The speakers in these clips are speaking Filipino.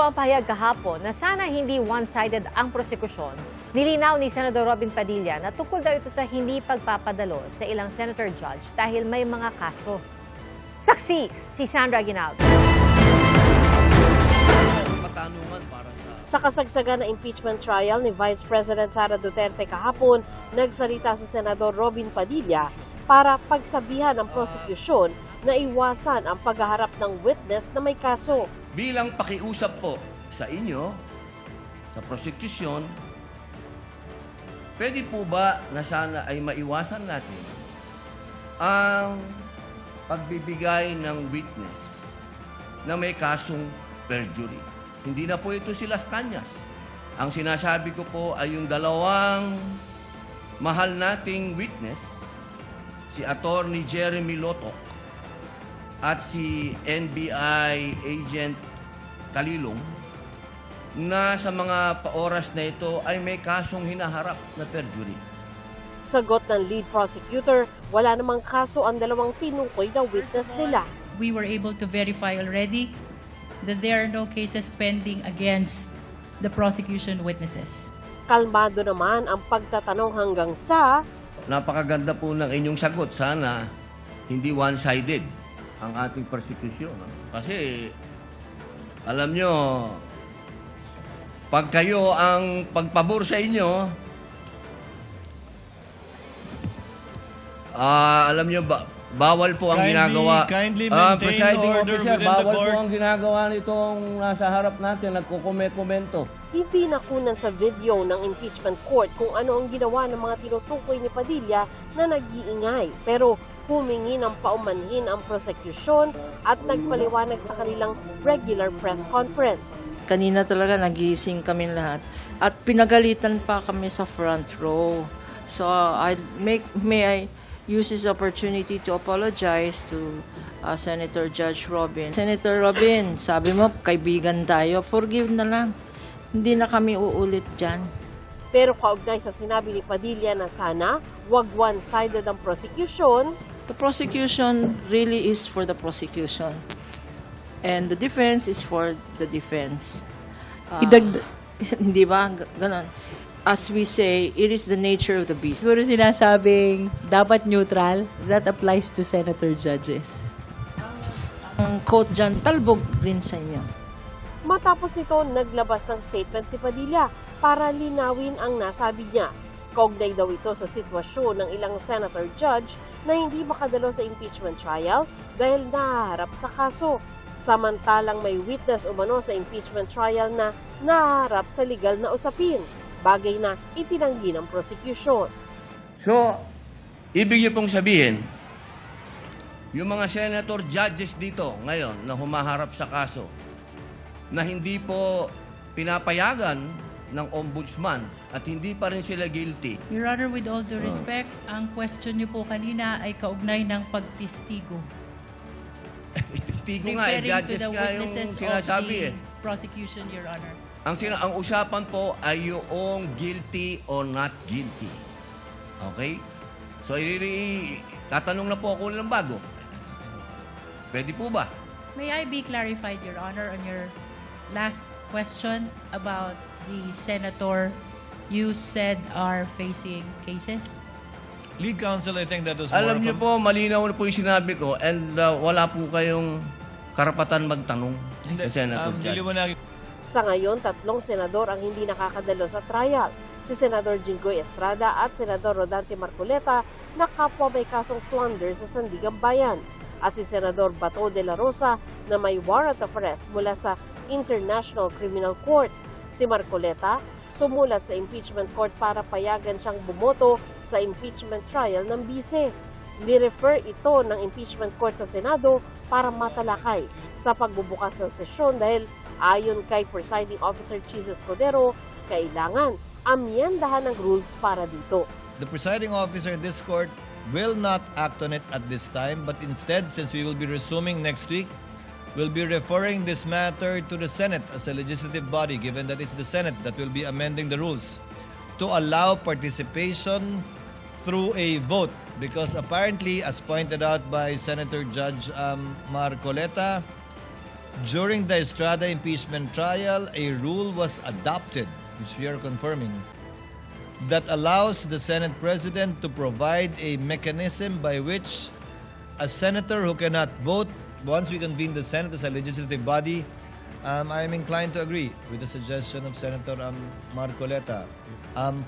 po ang pahayag kahapon na sana hindi one-sided ang prosekusyon. Nilinaw ni Senador Robin Padilla na tungkol daw ito sa hindi pagpapadalo sa ilang senator judge dahil may mga kaso. Saksi si Sandra Aguinaldo. Sa kasagsagan na impeachment trial ni Vice President Sara Duterte kahapon, nagsalita si Senador Robin Padilla para pagsabihan ng prosekusyon na iwasan ang paghaharap ng witness na may kaso. Bilang pakiusap po sa inyo, sa prosecution, pwede po ba na sana ay maiwasan natin ang pagbibigay ng witness na may kasong perjury? Hindi na po ito si Las Cañas. Ang sinasabi ko po ay yung dalawang mahal nating witness, si Attorney Jeremy Lotok at si NBI Agent Kalilong, na sa mga oras na ito ay may kasong hinaharap na perjury. Sagot ng lead prosecutor, wala namang kaso ang dalawang tinukoy na witness nila. We were able to verify already that there are no cases pending against the prosecution witnesses. Kalmado naman ang pagtatanong hanggang sa Napakaganda po ng inyong sagot. Sana hindi one-sided ang ating persecution. Kasi, alam nyo, pag kayo ang pagpabor sa inyo, alam nyo, bawal po ang ginagawa. Kindly maintain Presiding order officer, within the bawal court. po ang ginagawa nitong nasa harap natin, nagkukomento. hindi nakunan sa video ng impeachment court kung ano ang ginawa ng mga tinutukoy ni Padilla na nag-iingay. Pero humingi ng paumanhin ang prosecution at nagpaliwanag sa kanilang regular press conference. Kanina talaga nagising kami lahat at pinagalitan pa kami sa front row. So may I use this opportunity to apologize to Senator Judge Robin. Senator Robin, sabi mo kaibigan tayo, forgive na lang. Hindi na kami uulit dyan. Pero kaugnay sa sinabi ni Padilla na sana wag one-sided ang prosecution, The prosecution really is for the prosecution. And the defense is for the defense. Hindi ba? Ganon. As we say, it is the nature of the beast. Siguro sinasabing dapat neutral, that applies to senator judges. Ang quote dyan, talbog rin sa inyo. matapos nito naglabas ng statement si Padilla para linawin ang nasabi niya. Kaugnay daw ito sa sitwasyon ng ilang senator judge na hindi makadalo sa impeachment trial dahil nahaharap sa kaso. Samantalang may witness umano sa impeachment trial na nahaharap sa legal na usapin, bagay na itinanggi ng prosecution. So, ibig niyo pong sabihin, yung mga senator judges dito ngayon na humaharap sa kaso, na hindi po pinapayagan ng ombudsman at hindi pa rin sila guilty. Your Honor, with all due respect, ang question niyo po kanina ay kaugnay ng pagtistigo. Testigo nga, Referring to judges the nga yung witnesses of sinasabi the prosecution, Your Honor. Ang usapan po ay yung guilty or not guilty. Okay? So, tatanong na po ako ng bago. Pwede po ba? May I be clarified, Your Honor, on your last question about the senator you said are facing cases? Lead counsel, I think that was Alam more niyo of po, malinaw na po yung sinabi ko and wala po kayong karapatan magtanong Hindi, sa Senator Judge. diliwanagin. Sa ngayon, 3 senador ang hindi nakakadalo sa trial. Si Senador Jinggoy Estrada at Senador Rodante Marcoleta na kapwa may kasong plunder sa Sandigan Bayan. At si Senador Bato de la Rosa na may warrant of arrest mula sa International Criminal Court. Si Marcoleta sumulat sa impeachment court para payagan siyang bumoto sa impeachment trial ng bise. Ni-refer ito ng impeachment court sa Senado para matalakay sa pagbubukas ng sesyon dahil ayon kay Presiding Officer Chis Escudero, kailangan amyendahan ng rules para dito. The presiding officer in this court will not act on it at this time, but instead, since we will be resuming next week, we'll be referring this matter to the Senate as a legislative body, given that it's the Senate that will be amending the rules to allow participation through a vote. Because apparently, as pointed out by Senator Judge Marcoleta, during the Estrada impeachment trial, a rule was adopted, which we are confirming, that allows the Senate President to provide a mechanism by which a senator who cannot vote, once we convene the Senate as a legislative body, I'm inclined to agree with the suggestion of Senator Marcoleta,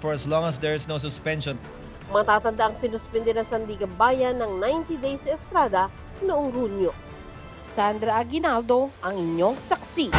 for as long as there is no suspension. Matatanda ang sinuspindi ng Sandigan Bayan ng 90 days si Estrada noong Hunyo. Sandra Aguinaldo, ang inyong saksi.